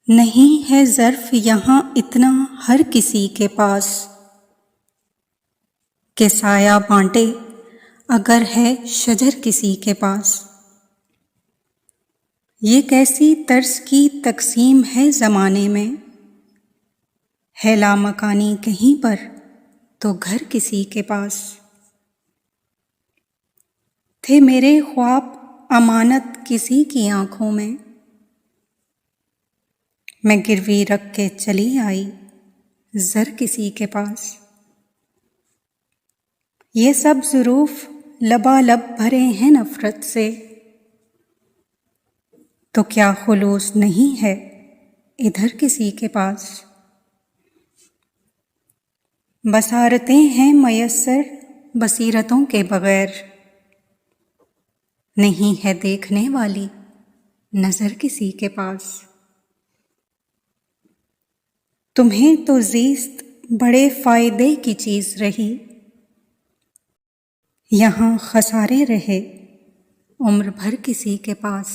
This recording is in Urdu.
نہیں ہے ظرف یہاں اتنا ہر کسی کے پاس کہ سایہ بانٹے اگر ہے شجر کسی کے پاس۔ یہ کیسی طرز کی تقسیم ہے زمانے میں، ہے لامکانی کہیں پر تو گھر کسی کے پاس۔ تھے میرے خواب امانت کسی کی آنکھوں میں گروی رکھ کے چلی آئی زر کسی کے پاس۔ یہ سب ظروف لبالب بھرے ہیں نفرت سے، تو کیا خلوص نہیں ہے ادھر کسی کے پاس۔ بصارتیں ہیں میسر بصیرتوں کے بغیر، نہیں ہے دیکھنے والی نظر کسی کے پاس۔ تمہیں تو زیست بڑے فائدے کی چیز رہی، یہاں خسارے رہے عمر بھر کسی کے پاس۔